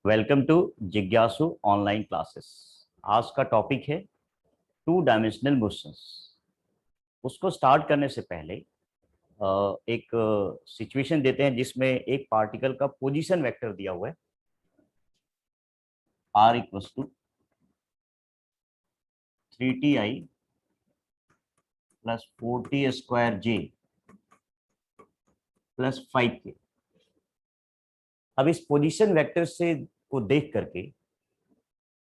Welcome to जिज्ञासु online classes. आज का टॉपिक है टू डायमेंशनल मोशंस। उसको स्टार्ट करने से पहले एक सिचुएशन देते हैं जिसमें एक पार्टिकल का पोजीशन वेक्टर दिया हुआ है r equals to 3ti plus 4t² j plus 5k। अब इस पोजीशन वेक्टर से को देख करके,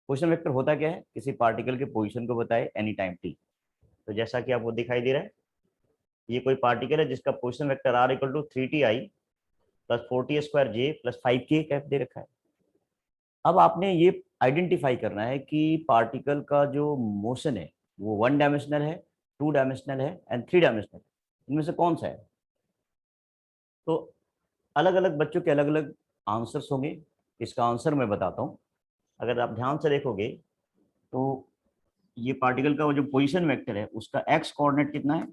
पोजीशन वेक्टर होता क्या है, किसी पार्टिकल के पोजीशन को बताए एनी टाइम t। तो जैसा कि आपको दिखाई दे रहा है, ये कोई पार्टिकल है जिसका position vector r equal to 3ti plus 4t² j plus 5k cap दे रखा है। अब आपने ये आइडेंटिफाई करना है कि पार्टिकल का जो मोशन है वो 1 डायमेंशनल है, 2 डायमेंशनल है एंड 3 डायमेंशनल। इनमें से कौन सा है? तो अलग अलग बच्चों के अलग अलग आंसर्स होंगे। इसका आंसर मैं बताता हूँ। अगर आप ध्यान से देखोगे तो ये पार्टिकल का वो जो पोजीशन वेक्टर है उसका एक्स कोऑर्डिनेट कितना है?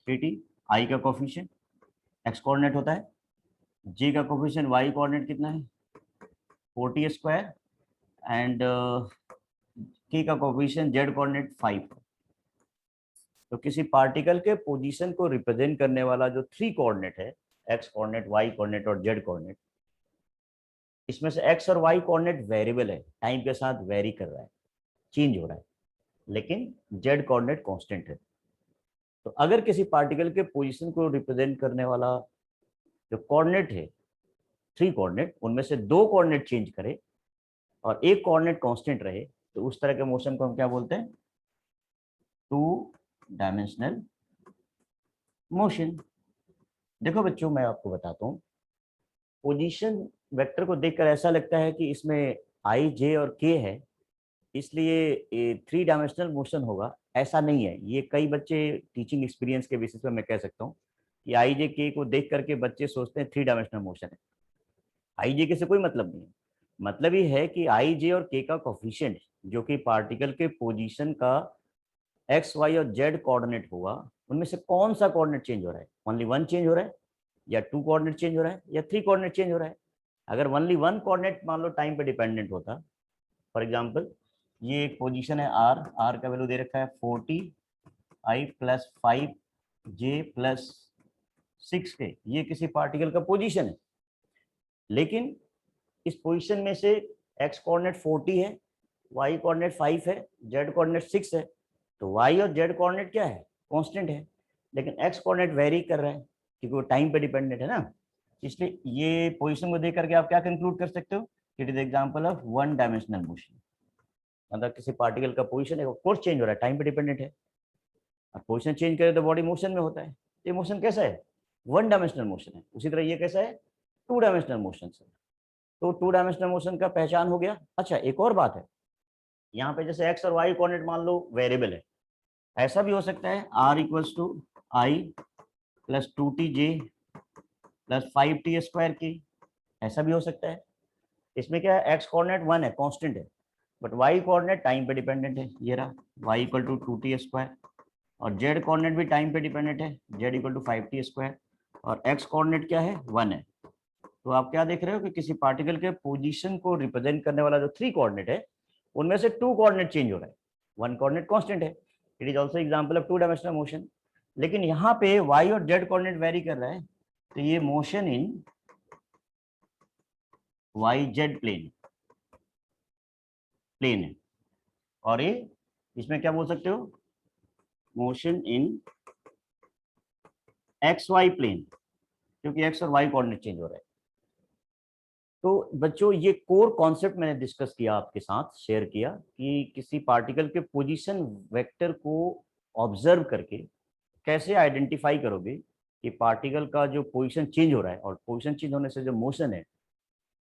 3t। आई का कोफिशिएंट एक्स कोऑर्डिनेट होता है। जे का कोफिशिएंट वाई कोऑर्डिनेट कितना है? 4t² एंड के का कोफिशिएंट जेड कोऑर्डिनेट 5। तो किसी पार्टिकल के पोजीशन को रिप्रेजेंट करने वाला जो 3 कोऑर्डिनेट है, एक्स कोऑर्डिनेट, वाई कोऑर्डिनेट और जेड कोऑर्डिनेट, इसमें से एक्स और वाई कोऑर्डिनेट वेरिएबल है, टाइम के साथ वेरी कर रहा है, चेंज हो रहा है, लेकिन जेड कोऑर्डिनेट कांस्टेंट है। तो अगर किसी पार्टिकल के पोजीशन को रिप्रेजेंट करने वाला जो कोऑर्डिनेट है, 3 कोऑर्डिनेट, उनमें से 2 कोऑर्डिनेट चेंज करे और एक कोऑर्डिनेट कांस्टेंट रहे, तो उस तरह के मोशन को हम क्या बोलते हैं? 2 डायमेंशनल मोशन। देखो बच्चों, मैं आपको बताता हूँ, पोजीशन वेक्टर को देखकर ऐसा लगता है कि इसमें आई, जे और के है, इसलिए ये 3 डायमेंशनल मोशन होगा। ऐसा नहीं है। ये कई बच्चे टीचिंग एक्सपीरियंस के बेसिस पर मैं कह सकता हूँ कि आई, जे, के को देख करके बच्चे सोचते हैं 3 डायमेंशनल मोशन है। आई, जे के से कोई मतलब नहीं है। मतलब ये है कि आई, जे और के का कोफिशिएंट, जो कि पार्टिकल के पोजीशन का एक्स, वाई और जेड कोऑर्डिनेट होगा, उनमें से कौन सा कोऑर्डिनेट चेंज हो रहा है? ओनली 1 चेंज हो रहा है, या 2 कोऑर्डिनेट चेंज हो रहा है, या 3 कोऑर्डिनेट चेंज हो रहा है? अगर ओनली 1 कोऑर्डिनेट मान लो टाइम पे डिपेंडेंट होता, फॉर एग्जांपल ये एक पोजीशन है आर का वैल्यू दे रखा है 40i plus 5j plus 6k, ये किसी पार्टिकल का पोजीशन है। लेकिन इस पोजीशन में से एक्स कोऑर्डिनेट 40 है, वाई कोऑर्डिनेट 5 है, जेड कोऑर्डिनेट 6 है। तो वाई और जेड कोऑर्डिनेट क्या है? कांस्टेंट है। लेकिन एक्स कोऑर्डिनेट वेरी कर रहा है क्योंकि वो टाइम पे डिपेंडेंट है ना। इसलिए ये पोजीशन को देख करके आप क्या कंक्लूड कर सकते हो? It is example of 1 dimensional motion. मतलब किसी पार्टिकल का पोजीशन है, कोर्स चेंज हो रहा है, टाइम पे डिपेंडेंट है। और पोजीशन चेंज करे तो बॉडी मोशन में होता है। ये मोशन कैसा है? 1 डायमेंशनल मोशन है। उसी तरह ये कैसा है? 2 डायमेंशनल मोशन है। तो 2 डायमेंशनल मोशन का पहचान हो गया। अच्छा, एक और बात है, यहाँ पे जैसे एक्स और वाई कोऑर्डिनेट मान लो वेरिएबल है, ऐसा भी हो सकता है r equals to i plus 2tj plus 5t² की, ऐसा भी हो सकता है। इसमें क्या है? एक्स कोऑर्डिनेट 1 है, कांस्टेंट है, बट वाई कोऑर्डिनेट टाइम पे डिपेंडेंट है। ये रहा वाई इक्वल टू 2t², और जेड कोऑर्डिनेट भी टाइम पे डिपेंडेंट है, जेड इक्वल टू 5t², और एक्स कोऑर्डिनेट क्या है? 1 है। तो आप क्या देख रहे हो कि किसी पार्टिकल के पोजीशन को रिप्रेजेंट करने वाला जो 3 कोऑर्डिनेट है, उनमें से 2 कोऑर्डिनेट चेंज हो रहा है, 1 कोऑर्डिनेट कांस्टेंट है। It is also example of 2 dimensional motion. लेकिन यहाँ पे वाई और जेड कोऑर्डिनेट वेरी कर रहा है, तो ये motion in y z plane है। और ये इसमें क्या बोल सकते हो? Motion in x y plane, क्योंकि एक्स और वाई कोऑर्डिनेट चेंज हो रहा है। तो बच्चों, ये कोर कॉन्सेप्ट मैंने डिस्कस किया, आपके साथ शेयर किया कि किसी पार्टिकल के पोजीशन वेक्टर को ऑब्जर्व करके कैसे आइडेंटिफाई करोगे कि पार्टिकल का जो पोजीशन चेंज हो रहा है, और पोजीशन चेंज होने से जो मोशन है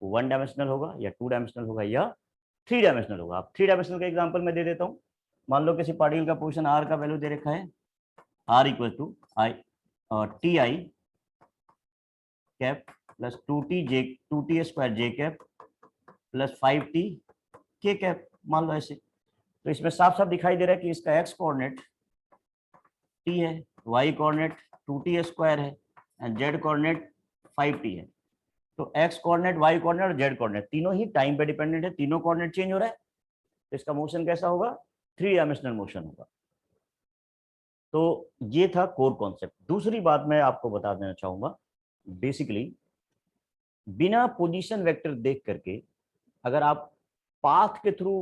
वो 1 डायमेंशनल होगा, या 2 डायमेंशनल होगा, या 3 डायमेंशनल होगा। आप 3 डायमेंशनल का एग्जांपल मैं दे देता हूँ। मान लो किसी पार्टिकल का पोजीशन आर का वैल्यू दे रखा है, r equal to i t i cap plus 2t² j cap plus 5t k cap, मान लो ऐसे। तो इसमें साफ साफ दिखाई दे रहा है कि इसका एक्स कोऑर्डिनेट t है, वाई कोऑर्डिनेट 2t² है, एंड जेड कोऑर्डिनेट 5t है। तो एक्स कोऑर्डिनेट, वाई कोऑर्डिनेट और जेड कोऑर्डिनेट तीनों ही टाइम पे डिपेंडेंट है, तीनों कोऑर्डिनेट चेंज हो रहा है, तो इसका मोशन कैसा होगा? 3 डायमेंशनल मोशन होगा। तो ये था कोर कॉन्सेप्ट। दूसरी बात मैं आपको बता देना चाहूंगा, बेसिकली बिना पोजीशन वेक्टर देख करके अगर आप पाथ के थ्रू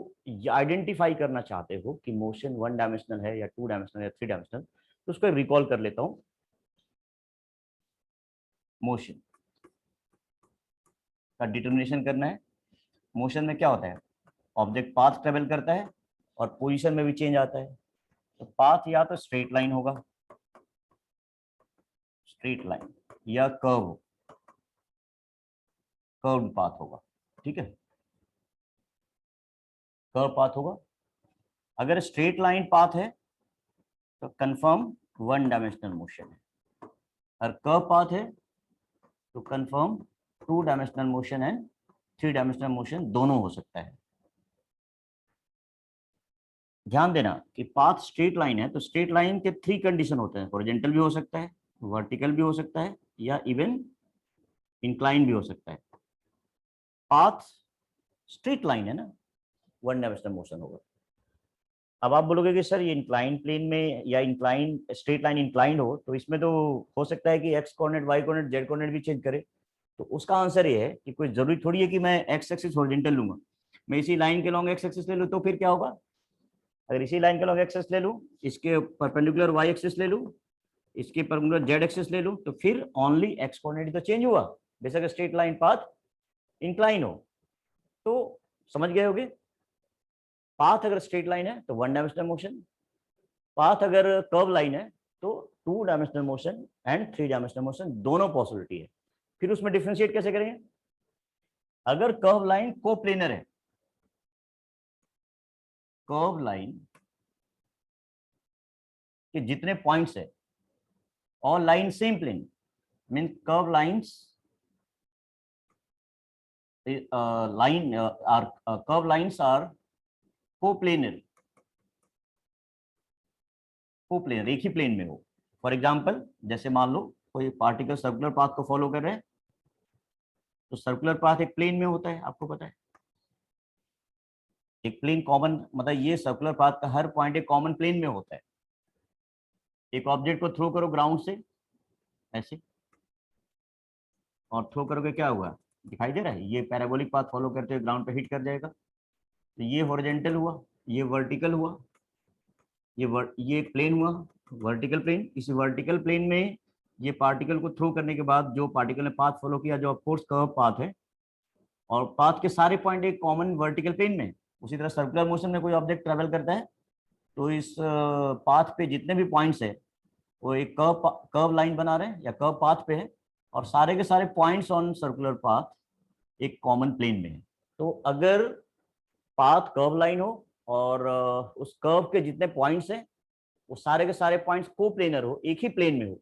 आइडेंटिफाई करना चाहते हो कि मोशन 1 डायमेंशनल है या 2 डायमेंशनल या 3 डायमेंशनल, तो उसको रिकॉल कर लेता हूं। मोशन का डिटर्मिनेशन करना है। मोशन में क्या होता है? ऑब्जेक्ट पाथ ट्रेवल करता है और पोजीशन में भी चेंज आता है। तो पाथ या तो स्ट्रेट लाइन होगा, स्ट्रेट लाइन, या कर्व पाथ होगा। ठीक है, कर्व पाथ होगा। अगर स्ट्रेट लाइन पाथ है तो कंफर्म 1 डायमेंशनल मोशन है, और कर्व पाथ है तो confirm 2 dimensional motion and 3 dimensional motion दोनों हो सकता है। ध्यान देना कि पाथ स्ट्रेट लाइन है तो स्ट्रेट लाइन के 3 कंडीशन होते हैं, हॉरिजॉन्टल भी हो सकता है, वर्टिकल भी हो सकता है, या इवन इंक्लाइन भी हो सकता है। पाथ स्ट्रेट लाइन है ना, 1 डायमेंशनल मोशन होगा। अब आप बोलोगे कि सर ये इंक्लाइन प्लेन में या इंक्लाइन स्ट्रेट लाइन इंक्लाइंड हो तो इसमें तो हो सकता है कि x coordinate, y coordinate, z coordinate भी चेंज करे। तो उसका आंसर ये है कि कोई जरूरी थोड़ी है कि मैं एक्स एक्सिस हॉरिजॉन्टल लूंगा, मैं इसी लाइन के लॉन्ग एक्स एक्सिस ले लूँ तो फिर क्या होगा? अगर इसी लाइन के लॉन्ग एक्सिस ले लूँ, इसके परपेंडिकुलर वाई एक्सिस ले लूँ, इसके परपेंडिकुलर जेड एक्सिस ले लूँ, तो फिर ओनली एक्स कोऑर्डिनेट तो चेंज हुआ, बेशक स्ट्रेट लाइन पाथ इंक्लाइन हो। तो समझ गए होगे, पाथ अगर स्ट्रेट लाइन है तो 1 डायमेंशनल मोशन, पाथ अगर कर्व लाइन है तो 2 dimensional motion and 3 dimensional motion दोनों पॉसिबिलिटी है। फिर उसमें डिफरेंशिएट कैसे करेंगे? अगर कर्व लाइन कोप्लेनर है, कर्व लाइन के जितने पॉइंट्स है और line same plane, mean curve lines line are curve lines are coplanar, coplanar, एक ही प्लेन में हो। फॉर एग्जाम्पल जैसे मान लो कोई पार्टिकल सर्कुलर पाथ को फॉलो कर रहे हैं, तो सर्कुलर पाथ एक प्लेन में होता है, आपको पता है। एक प्लेन कॉमन, मतलब ये सर्कुलर पाथ का हर पॉइंट एक कॉमन प्लेन में होता है। एक ऑब्जेक्ट को थ्रो करो ग्राउंड से ऐसे, और थ्रो करोगे, क्या हुआ? दिखाई दे रहा है, ये पैराबोलिक पाथ फॉलो करते हुए ग्राउंड पे हिट कर जाएगा। तो ये हॉरिजॉन्टल हुआ, ये वर्टिकल हुआ, ये प्लेन हुआ, वर्टिकल प्लेन। इसी वर्टिकल प्लेन में ये पार्टिकल को थ्रो करने के बाद जो पार्टिकल ने पाथ फॉलो किया, जो ऑफकोर्स कर्व पाथ है, और पाथ के सारे पॉइंट एक कॉमन वर्टिकल प्लेन में। उसी तरह सर्कुलर मोशन में कोई ऑब्जेक्ट ट्रेवल करता है तो इस पाथ पे जितने भी पॉइंट्स है वो एक कर्व लाइन बना रहे हैं या कर्व पाथ पे है, और सारे के सारे पॉइंट्स ऑन सर्कुलर पाथ एक कॉमन प्लेन में है। तो अगर पाथ कर्व लाइन हो और उस कर्व के जितने पॉइंट्स हैं वो सारे के सारे पॉइंट्स को प्लेनर हो, एक ही प्लेन में हो,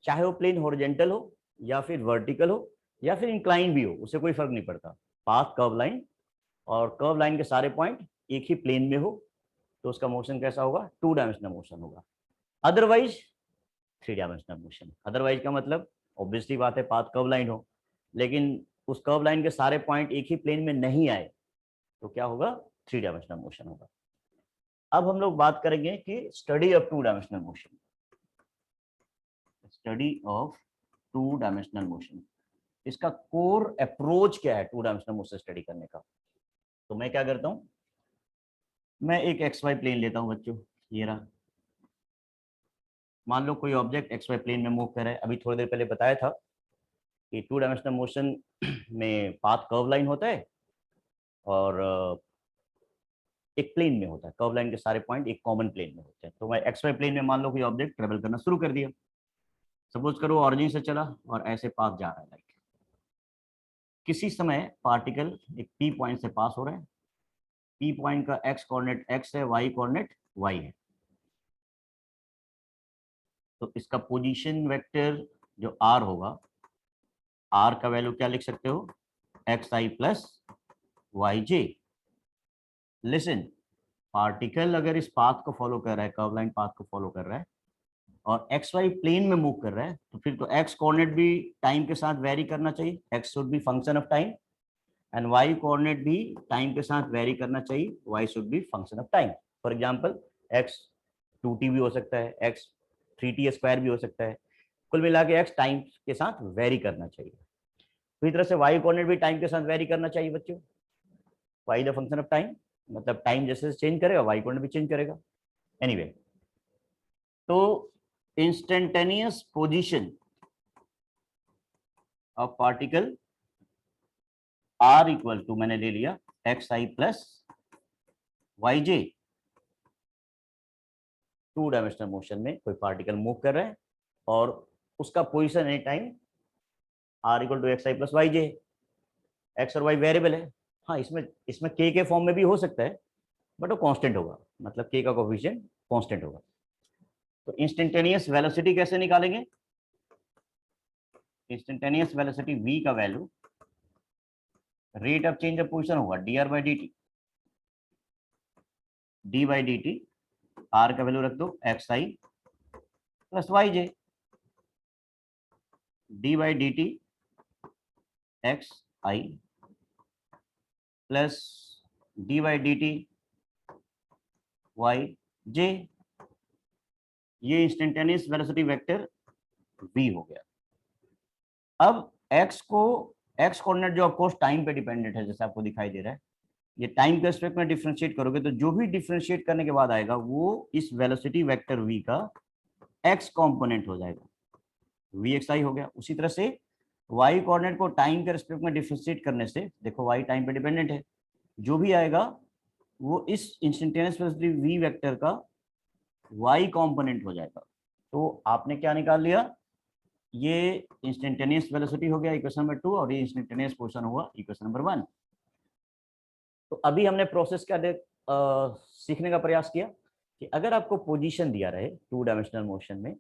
चाहे वो प्लेन हॉरिजॉन्टल हो या फिर वर्टिकल हो या फिर इंक्लाइन भी हो, उससे कोई फर्क नहीं पड़ता। पाथ कर्व लाइन और कर्व लाइन के सारे पॉइंट एक ही प्लेन में हो तो उसका मोशन कैसा होगा? 2 डायमेंशनल मोशन होगा। Otherwise 3 dimensional motion. अदरवाइज का मतलब ऑब्वियसली बात है, पाथ कर्व लाइन हो लेकिन उस कर्व लाइन के सारे पॉइंट एक ही प्लेन में नहीं आए तो क्या होगा? 3 डायमेंशनल मोशन होगा। अब हम लोग बात करेंगे कि study of 2 dimensional motion. Study of 2 dimensional motion, इसका कोर अप्रोच क्या है 2 डायमेंशनल मोशन स्टडी करने का? तो मैं क्या करता हूं, मैं एक एक्स वाई प्लेन लेता हूं बच्चों, ये रहा। मान लो कोई ऑब्जेक्ट एक्स वाई प्लेन में मूव कर रहा है। अभी थोड़ी देर पहले बताया था कि 2 डायमेंशनल मोशन में पाथ कर्व लाइन होता है और एक प्लेन में होता है, कर्व लाइन के सारे पॉइंट एक कॉमन प्लेन में होते हैं। तो मैं एक्स वाई प्लेन में मान लो कोई ऑब्जेक्ट ट्रेवल करना शुरू कर दिया, सपोज करो ऑरिजिन से चला और ऐसे पाथ जा रहा है, लाइक किसी समय पार्टिकल एक पी पॉइंट से पास हो रहा है, पी पॉइंट का एक्स कोऑर्डिनेट एक्स है, वाई कोऑर्डिनेट वाई है। तो इसका पोजीशन वेक्टर जो आर होगा, आर का वैल्यू क्या लिख सकते हो? X i plus y J. Listen, particle अगर इस पाथ को फॉलो कर रहा है, कर्व लाइन पाथ को फॉलो कर रहा है, और एक्स वाई प्लेन में मूव कर रहा है, तो फिर तो एक्स कोऑर्डिनेट भी टाइम के साथ वेरी करना चाहिए, x should be function of time, and y coordinate भी टाइम के साथ वेरी करना चाहिए, y should be function of time. For example x 2t भी हो सकता है, एक्स 3t² भी हो सकता है, कुल मिला के एक्स टाइम के साथ वेरी करना चाहिए। तो इस तरह से वाई कोऑर्डिनेट भी टाइम के साथ वेरी करना चाहिए बच्चों, y the function of time, मतलब टाइम जैसे चेंज करेगा वाई कोऑर्डिनेट भी चेंज करेगा। एनीवे, तो instantaneous position of particle r equal to, मैंने ले लिया x i plus y j, 2 dimensional motion में कोई पार्टिकल मूव कर रहा है और उसका position any time r equal to x i plus y j, x और वाई वेरिएबल है। हाँ, इसमें इसमें के फॉर्म में भी हो सकता है, बट वो कांस्टेंट होगा, मतलब के का कोफिशिएंट कांस्टेंट होगा। तो इंस्टेंटेनियस वेलोसिटी कैसे निकालेंगे? इंस्टेंटेनियस वेलोसिटी v का value rate of change of position होगा dr by dt, d by dt, r का वैल्यू रख दो x i plus y j, d by dt x i plus d by dt y j. ये instantaneous velocity vector v हो गया। अब x coordinate जो of course time पे dependent है, जैसे आपको दिखाई दे रहा है, ये टाइम के रिस्पेक्ट में डिफरेंशिएट करोगे तो जो भी डिफरेंशिएट करने के बाद आएगा वो इस वेलोसिटी वेक्टर v का x कंपोनेंट हो जाएगा, vxi हो गया। उसी तरह से y कोऑर्डिनेट को टाइम के रिस्पेक्ट में डिफरेंशिएट करने से, देखो y टाइम पे डिपेंडेंट है, जो भी आएगा वो इस इंस्टेंटेनियस वेलोसिटी v वेक्टर का y कंपोनेंट हो जाएगा। तो आपने क्या निकाल लिया? ये इंस्टेंटेनियस वेलोसिटी हो गया इक्वेशन नंबर 2, और ये इंस्टेंटेनियस पोजीशन हुआ इक्वेशन नंबर 1। तो अभी हमने प्रोसेस क्या सीखने का प्रयास किया कि अगर आपको पोजीशन दिया रहे 2 डायमेंशनल मोशन में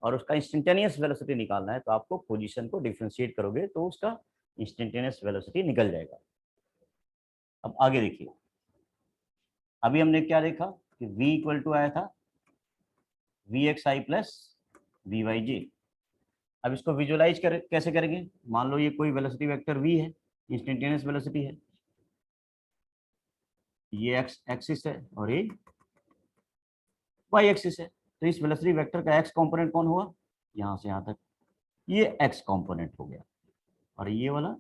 और उसका इंस्टेंटेनियस वेलोसिटी निकालना है, तो आपको पोजीशन को डिफरेंशिएट करोगे तो उसका इंस्टेंटेनियस वेलोसिटी निकल जाएगा। अब आगे देखिए, अभी हमने क्या देखा कि v इक्वल टू आया था vxi प्लस vyj। अब इसको विजुअलाइज कैसे करेंगे? मान लो ये कोई वेलोसिटी वेक्टर v है, इंस्टेंटेनियस वेलोसिटी है, ये x एक्सिस है और ये y एक्सिस है। तो इस वेलोसिटी वेक्टर का x कंपोनेंट कौन हुआ? यहां से यहां तक ये x कंपोनेंट हो गया, और ये वाला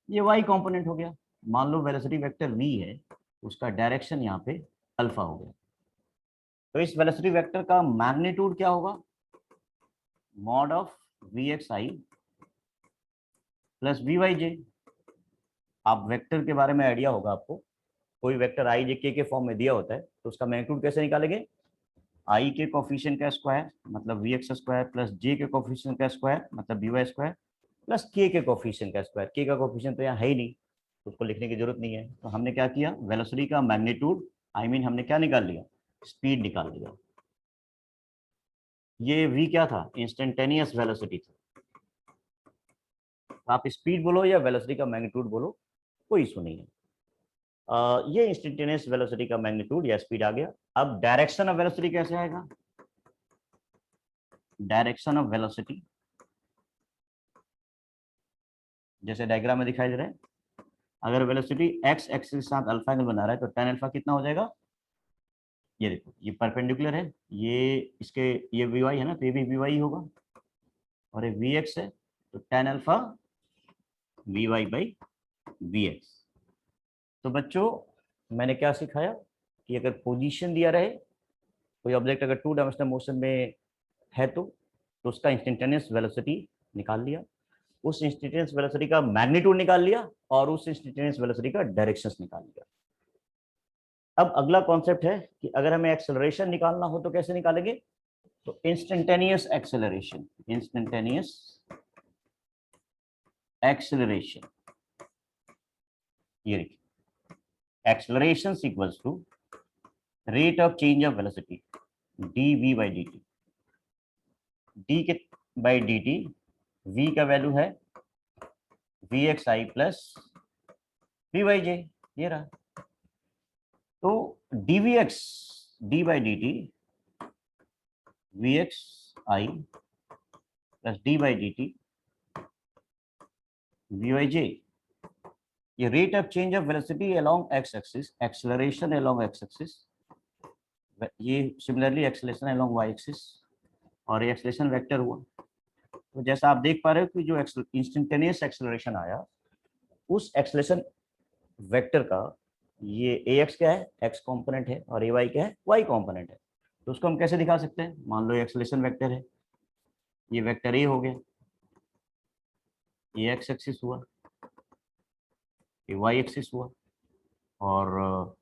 ये y कंपोनेंट हो गया। मान लो वेलोसिटी वेक्टर v है, उसका डायरेक्शन यहाँ पे अल्फा हो गया, तो इस वेलोसिटी वेक्टर का मैग्नीट्यूड क्या होगा? Mod of vxi plus vyj। आप वेक्टर के बारे में आइडिया होगा आपको, कोई वेक्टर आई जे के फॉर्म में दिया होता है तो उसका मैग्नीट्यूड कैसे निकालेंगे? आई के कोफिशिएंट का स्क्वायर मतलब vx स्क्वायर प्लस j के कोफिशिएंट का स्क्वायर मतलब vy स्क्वायर प्लस k के कोफिशिएंट का स्क्वायर। k का कोफिशिएंट तो यहाँ है ही नहीं, तो उसको लिखने की जरूरत नहीं है। तो हमने क्या किया? वेलोसिटी का मैग्नीट्यूड हमने क्या निकाल लिया? स्पीड निकाल लिया। ये v क्या था? इंस्टेंटेनियस वेलोसिटी था। आप स्पीड बोलो या वेलोसिटी का मैग्नीट्यूड बोलो, कोई इशू नहीं है। ये इंस्टेंटेनियस वेलोसिटी का मैग्नीट्यूड या स्पीड आ गया। अब डायरेक्शन ऑफ वेलोसिटी कैसे आएगा? डायरेक्शन ऑफ वेलोसिटी जैसे डायग्राम में दिखाई दे रहा है, अगर वेलोसिटी एक्स एक्सिस के साथ अल्फा एंगल बना रहा है तो tan अल्फा कितना हो जाएगा? ये देखो, ये परपेंडिकुलर है, ये इसके ये वी वाई है ना, तो ये भी वी वाई होगा, और ये वी एक्स है, तो tan alpha v y by v x. तो बच्चों मैंने क्या सिखाया कि अगर पोजीशन दिया रहे, कोई ऑब्जेक्ट अगर 2 डायमेंशनल मोशन में है तो उसका इंस्टेंटेनियस वेलोसिटी निकाल लिया, उस इंस्टेंटेनियस वेलोसिटी का मैग्नीट्यूड निकाल लिया, और उस इंस्टेंटेनियस वेलोसिटी का डायरेक्शंस निकाल लिया। अब अगला कॉन्सेप्ट है कि अगर हमें एक्सेलरेशन निकालना हो तो कैसे निकालेंगे? तो इंस्टेंटेनियस एक्सेलरेशन, इंस्टेंटेनियस एक्सेलरेशन, ये देखिए acceleration equals to rate of change of velocity dv by dt। d के बाई dt, v का वैल्यू है vxi प्लस vyj, ये रहा। तो dvx d by dt v x i plus D by D T v y j. ये rate of change of velocity along x axis, acceleration along x axis, ये similarly acceleration along y axis, और ये acceleration vector हुआ। तो जैसा आप देख पा रहे हो कि जो इंस्टेंटेनियस एक्सेलरेशन आया, उस एक्सेलरेशन वेक्टर का ये ए एक्स क्या है, एक्स कंपोनेंट है, और ए वाई क्या है, वाई कंपोनेंट है। तो उसको हम कैसे दिखा सकते हैं? मान लो ये एक्सेलरेशन वेक्टर है, ये वेक्टर ए हो गया, ये एक्स एक्सिस हुआ, ये वाई एक्सिस हुआ, और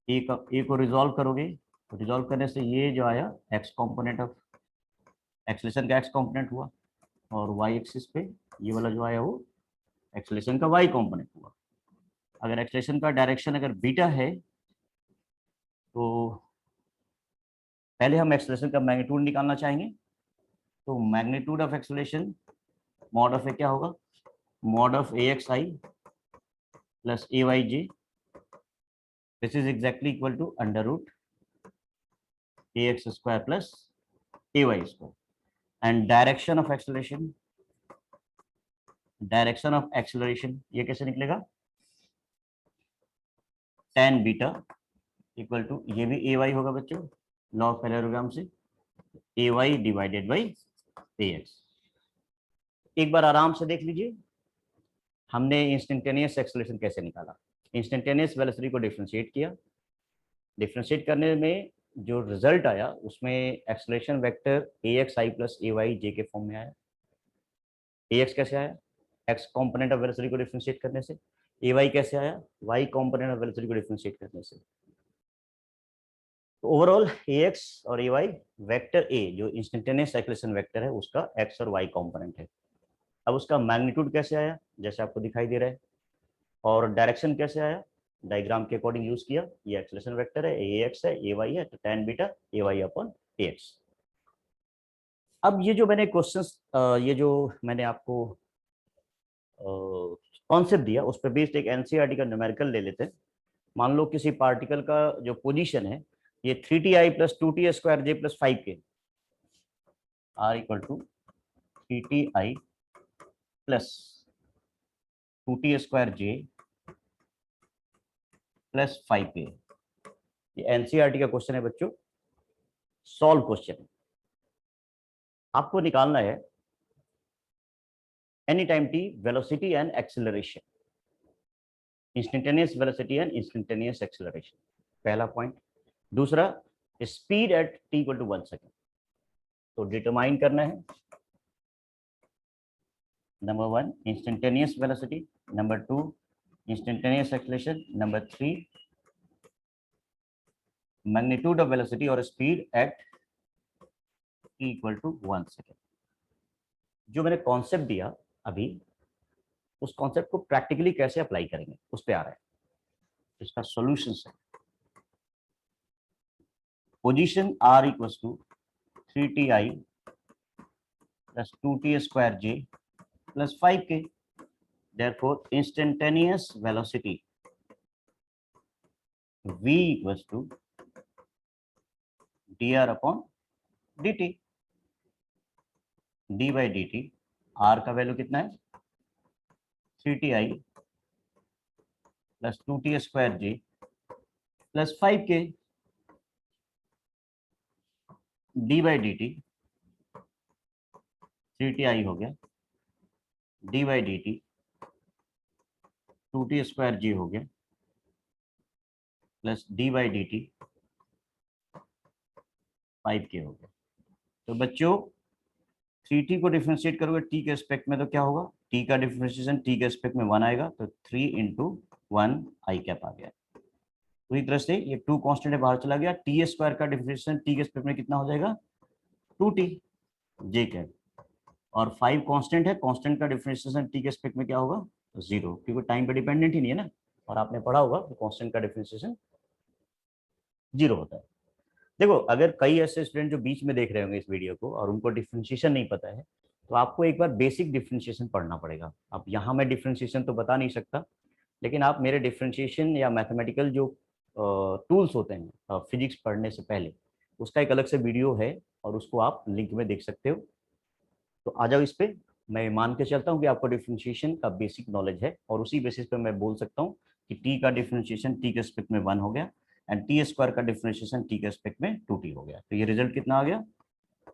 ए को रिजॉल्व करोगे तो रिजॉल्व करने से ये जो आया एक्स कंपोनेंट ऑफ एक्सेलरेशन का एक्स कंपोनेंट हुआ, और वाई एक्सिस पे ये वाला जो आया वो एक्सेलरेशन का वाई कंपोनेंट हुआ। अगर एक्सेलरेशन का डायरेक्शन अगर बीटा है तो पहले हम एक्सेलरेशन का मैग्नीट्यूड निकालना चाहेंगे। तो magnitude of acceleration mod of A क्या होगा, mod of A x i plus A y j, this is exactly equal to under root A x square plus A y square. And direction of acceleration, direction of acceleration ये कैसे निकलेगा, tan beta equal to, ये भी ए Y होगा बच्चों, law of parallelogram से, ए y divided by A x. एक बार आराम से देख लीजिए हमने इंस्टेंटेनियस एक्सेलरेशन कैसे निकाला। इंस्टेंटेनियस वेलोसिटी को डिफरेंशिएट किया, डिफरेंशिएट करने में जो रिजल्ट आया उसमें acceleration vector a x i plus A y j के फॉर्म में आया। ए एक्स कैसे आया, एक्स कॉम्पोनेंट ऑफ वेलोसिटी को डिफरेंशिएट करने से। ए वाई कैसे आया, वाई कॉम्पोनेंट ऑफ वेलोसिटी को डिफरेंशिएट करने से। तो ओवरऑल ए एक्स और ए वाई, वेक्टर ए जो इंस्टेंटेनियस एक्सेलरेशन वेक्टर है उसका एक्स और वाई कॉम्पोनेंट है। अब उसका मैग्नीट्यूड कैसे आया, जैसे आपको दिखाई दे रहा है, और डायरेक्शन कैसे आया, डायग्राम के अकॉर्डिंग यूज किया। ये एक्सेलरेशन वेक्टर है, ए एक्स है, ए वाई है, तो tan beta a y upon a x. अब ये जो मैंने क्वेश्चंस, ये जो मैंने आपको कॉन्सेप्ट दिया उस पर बेस्ड एक एनसीईआरटी का न्यूमेरिकल ले लेते हैं। मान लो किसी पार्टिकल का जो पोजीशन है ये 3ti plus 2t square j plus 5k, r equal to 3ti plus 2t square j plus 5k। ये एनसीईआरटी का क्वेश्चन है बच्चों, सॉल्व क्वेश्चन। आपको निकालना है any time t velocity and acceleration, instantaneous velocity and instantaneous acceleration, पहला point. दूसरा speed at t equal to 1 second, तो डिटरमाइन करना है number 1 instantaneous velocity, number 2 instantaneous acceleration, number 3 magnitude of velocity और speed at t equal to 1 second. जो मैंने concept दिया अभी, उस कॉन्सेप्ट को प्रैक्टिकली कैसे अप्लाई करेंगे उस पर आ रहा है। इसका सॉल्यूशन है position r equal to 3ti plus 2t square j plus 5k। therefore instantaneous velocity v equals to dr upon dt, d by dt, r का वैल्यू कितना है 3ti plus 2t square j plus 5k, d by dt 3ti हो गया, d by dt 2t square j हो गया plus d by dt 5k हो गया। तो बच्चों 3t को डिफरेंशिएट करोगे t के रिस्पेक्ट में तो क्या होगा, t का डिफरेंशिएशन t के रिस्पेक्ट में 1 आएगा, तो 3 इंटू 1 आई कैप आ गया। पूरी तरह से ये 2 कांस्टेंट बाहर चला गया, टी स्क्वायर का डिफरेंशिएशन t के रिस्पेक्ट में कितना हो जाएगा 2t j कैप, और 5 कांस्टेंट है, कांस्टेंट का डिफरेंशिएशन t के रिस्पेक्ट में क्या होगा 0, क्योंकि टाइम पे डिपेंडेंट ही नहीं है ना, और आपने पढ़ा होगा तो कांस्टेंट का डिफरेंशिएशन 0 होता है। देखो अगर कई ऐसे स्टूडेंट जो बीच में देख रहे होंगे इस वीडियो को और उनको डिफरेंशिएशन नहीं पता है, तो आपको एक बार बेसिक डिफरेंशिएशन पढ़ना पड़ेगा। अब यहाँ मैं डिफरेंशिएशन तो बता नहीं सकता, लेकिन आप मेरे डिफरेंशिएशन या मैथमेटिकल जो टूल्स होते हैं फिजिक्स पढ़ने से पहले, उसका एक अलग से वीडियो है, और उसको आप लिंक में देख सकते हो। तो आ जाओ इस पे। मैं मान के चलता हूँ कि आपको डिफरेंशिएशन का बेसिक नॉलेज है, और उसी बेसिस पे मैं बोल सकता हूँ कि टी का डिफरेंशिएशन टी के रिस्पेक्ट में 1 हो गया, एंड टी स्क्वायर का डिफरेंशिएशन टी के रिस्पेक्ट में 2t हो गया। तो ये रिजल्ट कितना आ गया,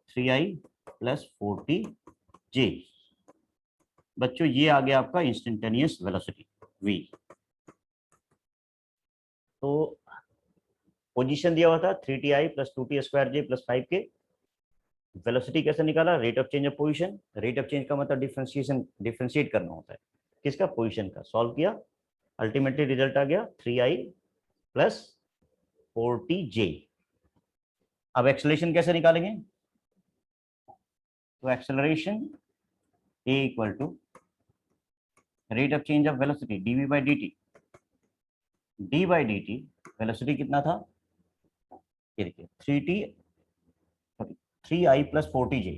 3i प्लस 4tj। बच्चों ये आ गया आपका इंस्टेंटेनियस वेलोसिटी v। तो पोजीशन दिया हुआ था 3ti plus 2t square j plus 5k। Velocity कैसे निकाला, rate of change of position. Rate of change का मतलब डिफरेंशिएट करना होता है किसका, पोजीशन का। सॉल्व किया, अल्टीमेटली रिजल्ट आ गया 3i प्लस 4tj। अब एक्सेलरेशन कैसे निकालेंगे, तो acceleration a equal to rate of change of velocity dv by dt। d by dt velocity कितना था, ये देखिए 3i plus 4tj,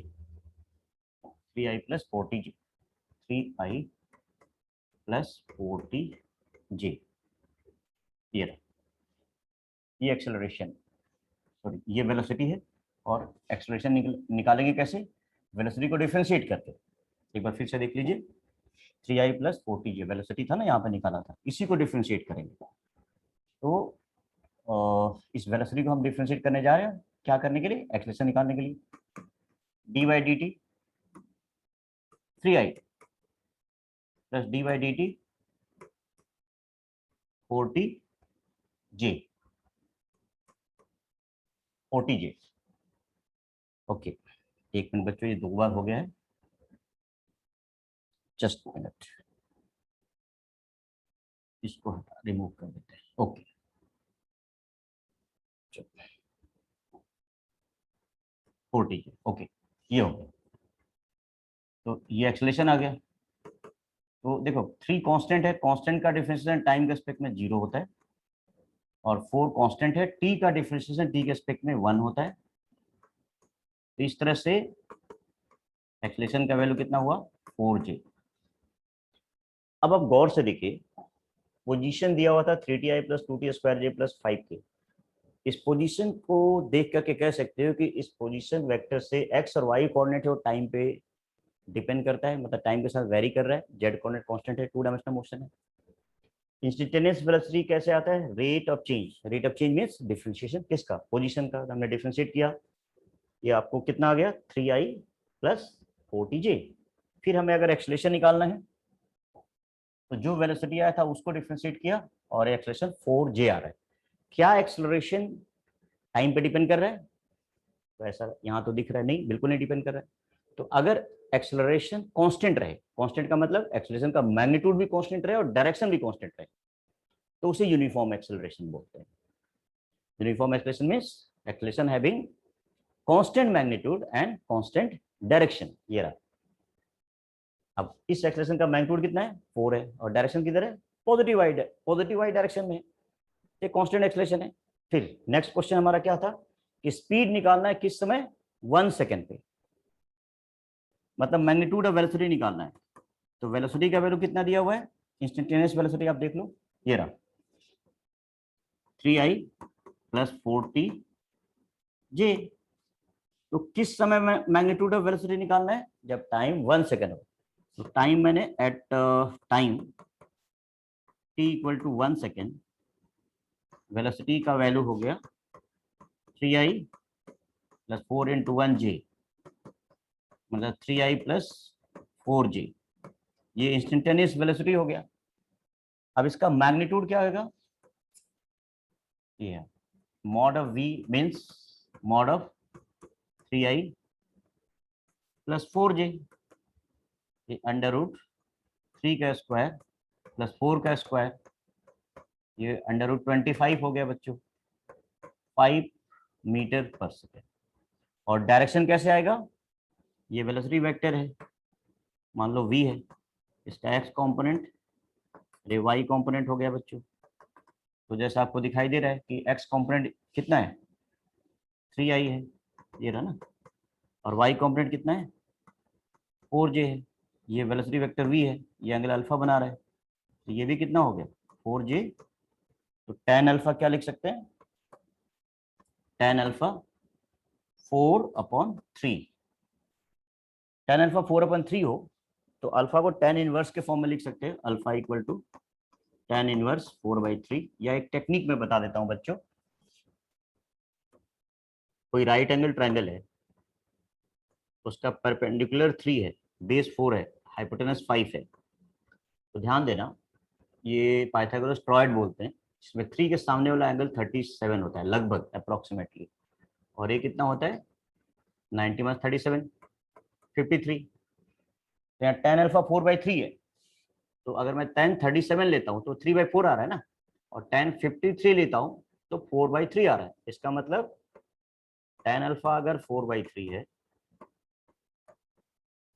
3i plus 4tj, 3i plus 4tj। ये एक्सेलरेशन, सॉरी ये वेलोसिटी है। और एक्सेलरेशन निकालेंगे कैसे, वेलोसिटी को डिफरेंशिएट करके। एक बार फिर से देख लीजिए, 3i प्लस 4tj वेलोसिटी था ना, यहाँ पे निकाला था, इसी को डिफरेंशिएट करेंगे। तो इस वेलोसिटी को हम डिफरेंशिएट करने जा रहे हैं, क्या करने के लिए, एक्सेलरेशन निकालने के लिए। D by D T 3i plus D by D T 4tj, 40j। Okay, एक मिनट बच्चों, ये 2 बार हो गया है, जस्ट मिनट, इसको रिमूव कर देते हैं। ओके, चलो 40j। ओके, ये हो गया। तो ये एक्सेलरेशन आ गया। तो देखो 3 कांस्टेंट है, कांस्टेंट का डिफरेंशिएशन टाइम के रिस्पेक्ट में 0 होता है, और 4 कांस्टेंट है, टी का डिफरेंशिएशन टी के रिस्पेक्ट में 1 होता है। तो इस तरह से एक्सेलरेशन का वैल्यू कितना हुआ, 4j। अब आप गौर से देखिए, पोजीशन दिया हुआ था 3ti plus 2t square j plus 5k। इस पोजीशन को देख करके कह सकते हो कि इस पोजीशन वेक्टर से एक्स और वाई कोऑर्डिनेट है, और टाइम पे डिपेंड करता है, मतलब टाइम के साथ वेरी कर रहा है। जेड कोऑर्डिनेट कांस्टेंट है, 2 डायमेंशनल मोशन है। इंस्टेंटेनियस वेलोसिटी कैसे आता है, rate of change. Rate of change means differentiation किसका, पोजीशन का। हमने डिफरेंशिएट किया, ये आपको कितना आ गया, 3i प्लस 4tj। फिर हमें अगर एक्सेलरेशन निकालना है, तो जो वेलोसिटी आया था उसको डिफरेंशिएट किया, और एक्सेलरेशन 4j आ रहा है। क्या एक्सेलरेशन टाइम पे डिपेंड कर रहा है, तो ऐसा यहाँ तो दिख रहा है, नहीं बिल्कुल नहीं डिपेंड कर रहा है। तो अगर एक्सेलरेशन कांस्टेंट रहे, कांस्टेंट का मतलब एक्सेलरेशन का मैग्नीट्यूड भी कांस्टेंट रहे और डायरेक्शन भी कांस्टेंट रहे, तो उसे यूनिफॉर्म एक्सेलरेशन बोलते हैं। Uniform acceleration means acceleration having constant magnitude and constant direction. ये रहा। अब इस एक्सेलरेशन का मैग्नीट्यूड कितना है, 4 है, और डायरेक्शन किधर है, पॉजिटिव वाई डायरेक्शन में। ये कांस्टेंट एक्सेलरेशन है। फिर नेक्स्ट क्वेश्चन हमारा क्या था, कि स्पीड निकालना है किस समय, 1 सेकेंड पे, मतलब मैग्नीट्यूड ऑफ वेलोसिटी निकालना है। तो वेलोसिटी का वैल्यू कितना दिया हुआ है, इंस्टेंटेनियस वेलोसिटी आप देख लो, ये रहा 3i प्लस 4tj। तो किस समय में मैग्नीट्यूड ऑफ वेलोसिटी निकालना है, जब टाइम 1 सेकेंड हो। तो टाइम मैंने at time t equal to 1 second, velocity का वैल्यू हो गया 3i प्लस 4 इंटू 1j, मतलब 3i प्लस 4j। ये इंस्टेंटेनियस वेलोसिटी हो गया। अब इसका मैग्नीट्यूड क्या होगा, ये mod of v means mod of 3i plus 4j, ये अंडर रूट 3 का स्क्वायर प्लस 4 का स्क्वायर, ये अंडर रूट 25 हो गया बच्चों, 5 मीटर पर सेकेंड। और डायरेक्शन कैसे आएगा, ये वेलोसिटी वेक्टर है, मान लो v है, इसका x कंपोनेंट, ये y कंपोनेंट हो गया बच्चों। तो जैसा आपको दिखाई दे रहा है कि x कंपोनेंट कितना है, 3i है, ये रहा ना, और y कंपोनेंट कितना है, 4j है। ये वेलोसिटी वेक्टर v है, ये एंगल अल्फा बना रहा है, तो ये भी कितना हो गया, 4j। तो tan अल्फा क्या लिख सकते हैं, tan अल्फा 4/3। tan अल्फा 4/3 हो तो अल्फा को tan इनवर्स के फॉर्म में लिख सकते हैं, alpha equal to tan inverse 4/3। या एक टेक्निक में बता देता हूं बच्चों, कोई राइट एंगल ट्रायंगल है, उसका परपेंडिकुलर 3 है, बेस 4 है, हाइपोटेनस 5 है, तो ध्यान देना ये पाइथागोरस ट्रॉयड बोलते हैं, जिसमें 3 के सामने वाला एंगल 37 होता है लगभग अप्रोक्सीमेटली, और ये कितना होता है 90 माइनस 37 53। तो यहाँ tan अल्फा 4/3 है, तो अगर मैं tan 37 लेता हूँ तो 3/4 आ रहा है ना, और tan 53 लेता हूँ तो 4/3 आ रहा है। इसका मतलब tan अल्फा अगर 4/3 है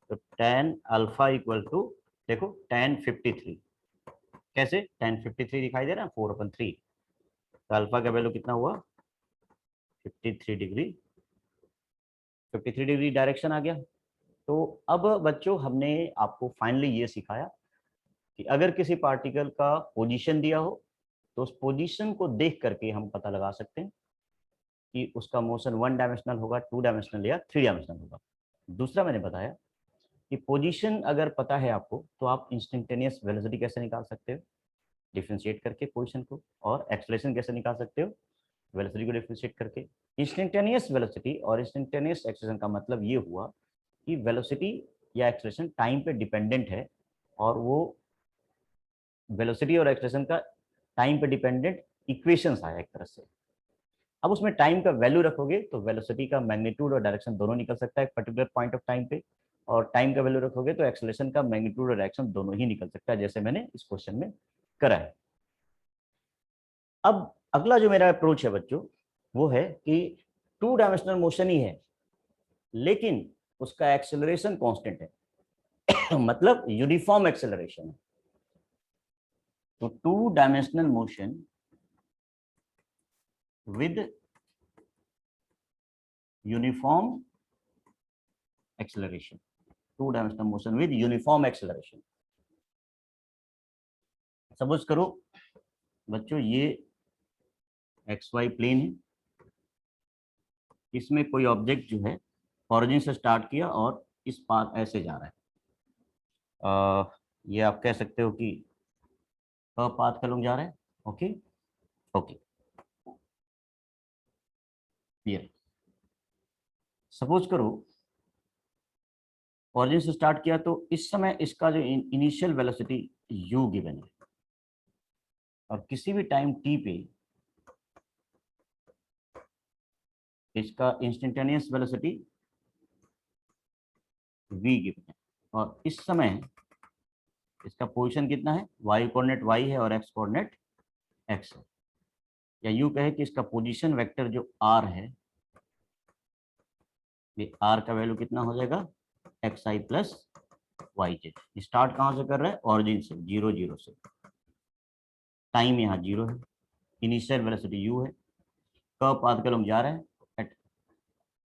तो tan अल्फा इक्वल टू, देखो tan 53, कैसे tan 53 दिखाई दे रहा है 4/3, तो अल्फा का वैल्यू कितना हुआ 53 डिग्री, 53 डिग्री डायरेक्शन आ गया। तो अब बच्चों हमने आपको फाइनली ये सिखाया कि अगर किसी पार्टिकल का पोजीशन दिया हो तो उस पोजीशन को देख करके हम पता लगा सकते हैं कि उसका मोशन 1 डायमेंशनल होगा, 2 डायमेंशनल या 3 डायमेंशनल होगा। दूसरा मैंने बताया कि पोजीशन अगर पता है आपको तो आप इंस्टेंटेनियस वेलोसिटी कैसे निकाल सकते हो डिफरेंशिएट करके पोजीशन को, और एक्सेलरेशन कैसे निकाल सकते हो वेलोसिटी को डिफरेंशिएट करके। इंस्टेंटेनियस वेलोसिटी और इंस्टेंटेनियस एक्सेलरेशन का मतलब ये हुआ कि वेलोसिटी या एक्सेलरेशन टाइम पे डिपेंडेंट है, और वो वेलोसिटी और एक्सेलरेशन का टाइम पे डिपेंडेंट इक्वेशंस आया एक तरह से। अब उसमें टाइम का वैल्यू रखोगे तो वेलोसिटी का मैग्नीट्यूड और डायरेक्शन दोनों निकल सकता है एक पर्टिकुलर पॉइंट ऑफ टाइम पे, और टाइम का वैल्यू रखोगे तो एक्सेलरेशन का मैग्नीट्यूड और डायरेक्शन दोनों ही निकल सकता है, जैसे मैंने इस क्वेश्चन में करा है। अब अगला जो मेरा अप्रोच है बच्चों वो है कि 2 डायमेंशनल मोशन ही है लेकिन उसका एक्सेलरेशन कांस्टेंट है मतलब यूनिफॉर्म एक्सेलरेशन है। तो 2 dimensional motion with uniform acceleration, 2 dimensional motion with uniform acceleration. Suppose करो बच्चों ये XY प्लेन है, इसमें कोई ऑब्जेक्ट जो है ओरिजिन से स्टार्ट किया और इस पाथ ऐसे जा रहा है। ये आप कह सकते हो कि पाथ का लोग जा रहा है। Okay okay, clear. सपोज करो ओरिजिन से स्टार्ट किया तो इस समय इसका जो इनिशियल वेलोसिटी u गिवन है, और किसी भी टाइम t पे इसका इंस्टेंटेनियस वेलोसिटी v गिवन है, और इस समय इसका पोजीशन कितना है, y कोऑर्डिनेट y है और x कोऑर्डिनेट x है। या यूं कहे कि इसका पोजीशन वेक्टर जो r है, ये r का वैल्यू कितना हो जाएगा xi plus y z. Start कहाँ से कर रहा है ऑरिजिन से 0 0 से, टाइम यहाँ 0 है, इनिशियल वेलोसिटी u है, कब पाथ कलम जा रहा है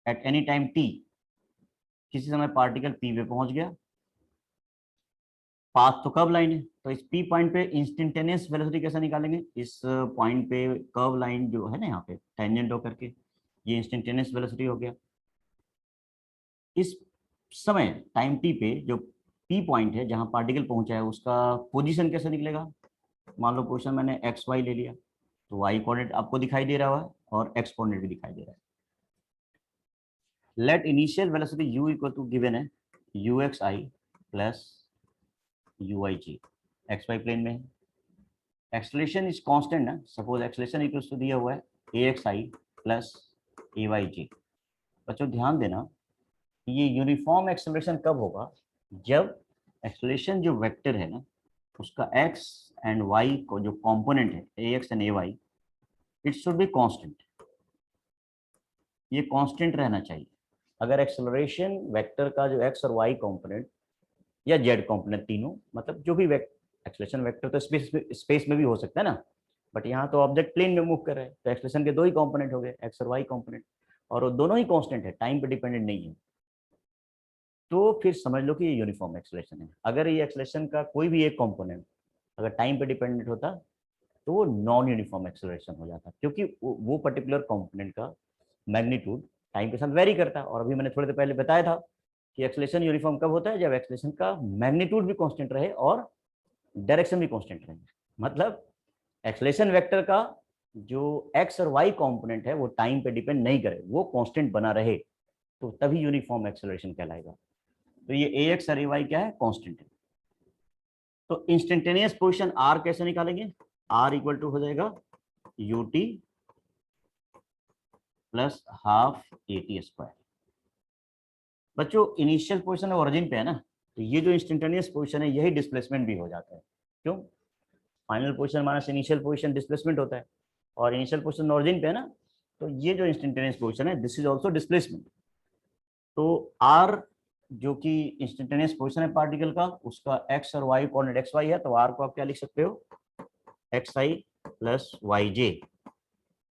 एट एनी टाइम t, किसी समय पार्टिकल p पे पहुंच गया, पाथ तो कर्व लाइन है, तो इस p पॉइंट पे इंस्टेंटेनियस वेलोसिटी कैसे निकालेंगे, इस पॉइंट पे कर्व लाइन जो है ना यहाँ पे टेंजेंट होकर के ये इंस्टेंटेनियस वेलोसिटी हो गया। इस समय टाइम t पे जो p पॉइंट है जहां पार्टिकल पहुंचा है उसका पोजीशन कैसे निकलेगा। मान लो पोजीशन मैंने एक्स वाई ले लिया, तो वाई कोऑर्डिनेट आपको दिखाई दे रहा है और एक्स कोऑर्डिनेट भी दिखाई दे रहा है। Let initial velocity u equal to given है ux i plus ui g, x y plane में है। एक्सेलरेशन इज कांस्टेंट ना, सपोज एक्सेलरेशन इक्वल टू दिया हुआ है ax i plus ay g। बच्चों ध्यान देना ये यूनिफॉर्म एक्सेलरेशन कब होगा, जब एक्सेलरेशन जो वेक्टर है ना उसका x एंड y को जो कंपोनेंट है ax and ay, it should be constant, ये कांस्टेंट रहना चाहिए। अगर एक्सेलरेशन वेक्टर का जो x और y कंपोनेंट या z कंपोनेंट तीनों, मतलब जो भी एक्सेलरेशन वेक्टर तो स्पेस में भी हो सकता है ना, बट यहाँ तो ऑब्जेक्ट प्लेन में मूव कर रहे हैं तो एक्सेलरेशन के 2 ही कंपोनेंट हो गए x और y कंपोनेंट, और वो दोनों ही कांस्टेंट है, टाइम पे डिपेंडेंट नहीं है, तो फिर समझ लो कि ये यूनिफॉर्म एक्सेलरेशन है। अगर ये एक्सेलरेशन का कोई भी एक कंपोनेंट अगर टाइम पे डिपेंडेंट होता तो वो नॉन यूनिफॉर्म एक्सेलरेशन हो जाता, क्योंकि वो पर्टिकुलर कंपोनेंट का मैग्नीट्यूड टाइम के साथ वेरी करता है। और अभी मैंने थोड़ी देर पहले बताया था कि एक्सेलरेशन यूनिफॉर्म कब होता है, जब एक्सेलरेशन का मैग्नीट्यूड भी कांस्टेंट रहे और डायरेक्शन भी कांस्टेंट रहे। मतलब एक्सेलरेशन वेक्टर का जो एक्स और वाई कंपोनेंट है वो टाइम पे डिपेंड नहीं करे, वो कांस्टेंट बना रहे, तो तभी यूनिफॉर्म एक्सेलरेशन कहलाएगा। तो ये ए एक्स और ए वाई क्या है, कांस्टेंट है। तो इंस्टेंटेनियस पोजीशन आर कैसे निकालेंगे, आर इक्वल टू हो जाएगा you t plus half a t square. बच्चों इनिशियल पोजीशन ओरिजिन पे है ना, तो ये जो इंस्टेंटेनियस पोजीशन है यही डिस्प्लेसमेंट भी हो जाता है। क्यों, final position minus initial position displacement होता है, और इनिशियल पोजीशन ओरिजिन पे है ना, तो ये जो इंस्टेंटेनियस पोजीशन है दिस इज आल्सो डिस्प्लेसमेंट। तो आर जो कि इंस्टेंटेनियस पोजीशन है पार्टिकल का, उसका एक्स और वाई कोऑर्डिनेट एक्स वाई है, तो आर को आप क्या लिख सकते हो, x i plus y j.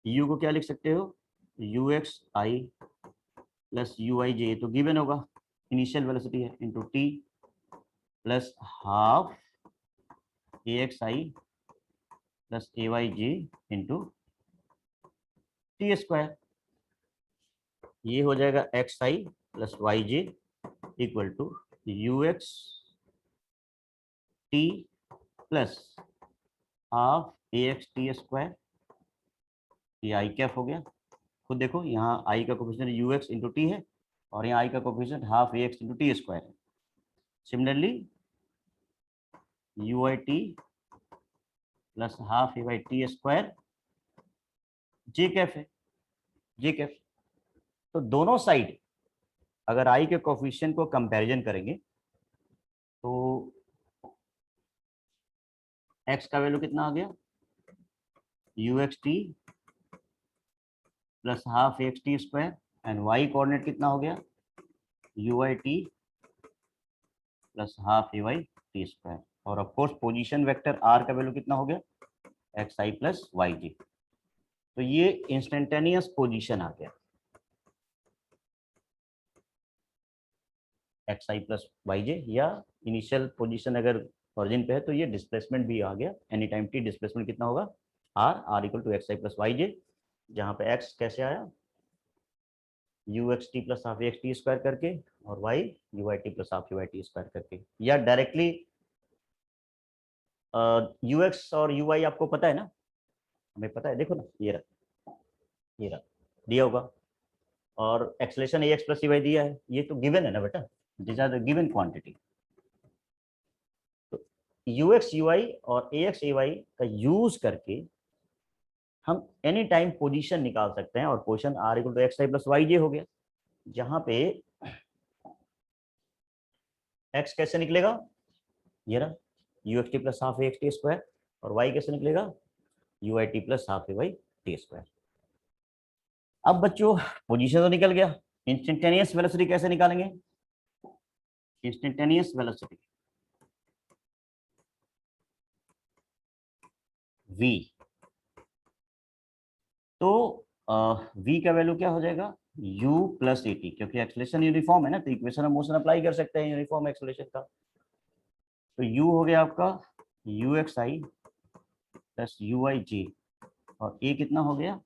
U को क्या लिख सकते हो, u x i plus u i j, तो गिवन होगा इनिशियल वेलोसिटी है, into t plus half a x i plus A y j into t square. ये हो जाएगा x i plus y j equal to u x t plus half a x t square. ये i cap हो गया, खुद देखो यहाँ i का coefficient u x into t है, और यहाँ आई का coefficient half a x into t square है। Similarly u i t plus half a y t square j cap है, जे कैफ। तो दोनों साइड अगर आई के कोफिशिएंट को कंपैरिजन करेंगे तो एक्स का वैल्यू कितना आ गया, u x t plus half x t square, and y coordinate कितना हो गया, u i t plus half a y t square. और of course position vector r का वैल्यू कितना हो गया, x i plus y j. तो ये इंस्टेंटेनियस पोजीशन आ गया, x i plus y j, या इनिशियल पोजीशन अगर ओरिजिन पे है तो ये डिस्प्लेसमेंट भी आ गया, एनी टाइम टी डिस्प्लेसमेंट कितना होगा, r equal to x i plus y j, जहाँ पे एक्स कैसे आया, u x t plus half x t square करके, और y u i t plus half u i t square करके, या डायरेक्टली यू एक्स और यू आई आपको पता है ना, हमें पता है, देखो ना ये रहा, ये रहा दिया होगा, और acceleration a x plus y दिया है, ये तो गिवन है ना बेटा, this are the given quantity. तो यू एक्स यू आई और ए एक्स ए वाई का यूज करके हम एनी टाइम पोजीशन निकाल सकते हैं, और position r equal to x i plus y j हो गया, जहां पे एक्स कैसे निकलेगा, ये रहा u x t plus half a x t square, और वाई कैसे निकलेगा, u i t plus half a y t square. अब बच्चों पोजीशन तो निकल गया, इंस्टेंटेनियस वेलोसिटी कैसे निकालेंगे, इंस्टेंटेनियस वेलोसिटी v, तो v का वैल्यू क्या हो जाएगा, u प्लस ए टी, क्योंकि एक्सेलरेशन यूनिफॉर्म है ना, तो इक्वेशन ऑफ मोशन अप्लाई कर सकते हैं यूनिफॉर्म एक्सेलरेशन का। तो u हो गया आपका u x i plus u i j, और a कितना हो गया,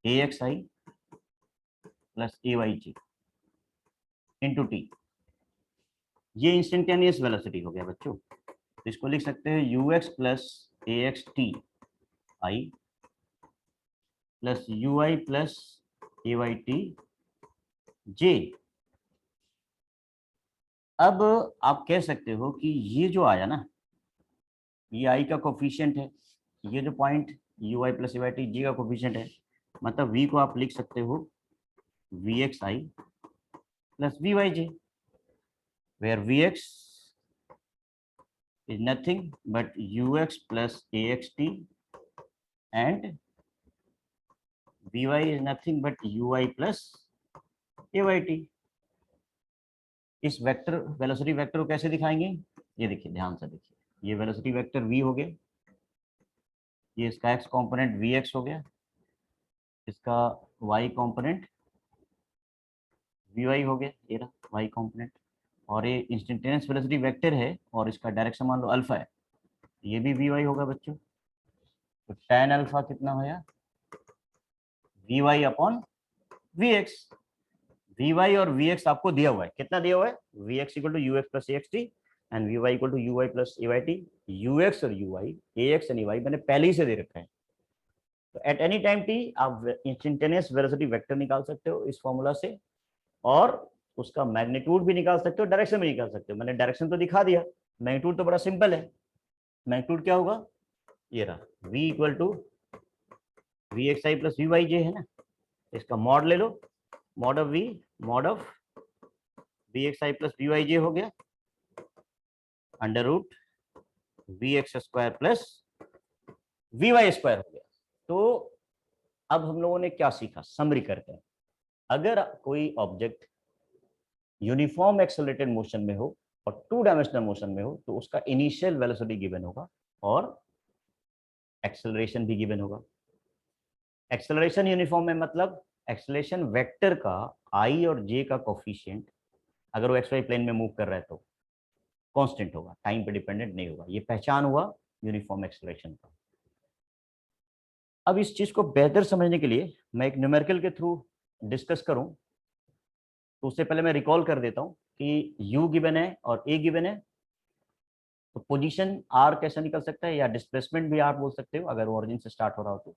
a x i plus A y j into t. ये इंस्टेंटेनियस वेलोसिटी हो गया बच्चों, तो इसको लिख सकते हैं u x plus a x t i plus u i plus A y t j. अब आप कह सकते हो कि ये जो आया ना, ये आई का कोफिशिएंट है, ये जो point u i plus A y t j का कोफिशिएंट है, मतलब वी को आप लिख सकते हो v x i plus v y j, where v x is nothing but ux plus axt and vy is nothing but ui plus ayt। इस vector velocity vector को कैसे दिखाएंगे, ये देखिए ध्यान से देखिए, ये वेलोसिटी वेक्टर v हो गया, ये इसका x कंपोनेंट vx हो गया, इसका y कंपोनेंट vy हो गया, ये रहा y कंपोनेंट, और ये इंस्टेंटेनियस वेलोसिटी वेक्टर है और इसका डायरेक्शन मान लो अल्फा है, ये भी vy होगा बच्चों। तो tan अल्फा कितना होया, vy upon vx, v y और वी एक्स आपको दिया हुआ है, कितना दिया हुआ है, v x equal to u x plus a x t and v y equal to u y plus A y t. U x और u y, a x and a y मैंने पहले ही से दे रखा है। तो एट एनी टाइम टी आप इंस्टेंटेनियस वेलोसिटी वेक्टर निकाल सकते हो इस फॉर्मूला से, और उसका मैग्नीट्यूड भी निकाल सकते हो, डायरेक्शन भी निकाल सकते हो। मैंने डायरेक्शन तो दिखा दिया, मैग्नीट्यूड तो बड़ा सिंपल है। मैग्नीट्यूड क्या होगा, ये रहा v equal to v x i plus v y j है ना, इसका मॉड ले लो, mod of v x i plus v y j हो गया under root v x square plus v y square हो गया। तो अब हम लोगों ने क्या सीखा, समरी करते हैं। अगर कोई ऑब्जेक्ट यूनिफॉर्म एक्सेलरेटेड मोशन में हो और टू डायमेंशनल मोशन में हो तो उसका इनिशियल वेलोसिटी गिवन होगा और एक्सेलरेशन भी गिवन होगा। एक्सेलरेशन यूनिफॉर्म में मतलब एक्सेलरेशन वेक्टर का आई और जे का कोफिशिएंट अगर वो एक्स वाई प्लेन में मूव कर रहा है तो कांस्टेंट होगा, टाइम पे डिपेंडेंट नहीं होगा। ये पहचान हुआ यूनिफॉर्म एक्सेलरेशन का। अब इस चीज को बेहतर समझने के लिए मैं एक न्यूमेरिकल के थ्रू डिस्कस करूं, तो उससे पहले मैं रिकॉल कर देता हूं कि u गिवन है और a गिवन है, तो पोजीशन r कैसा निकल सकता है, या डिस्प्लेसमेंट भी आप बोल सकते हो अगर ओरिजिन से स्टार्ट हो रहा हो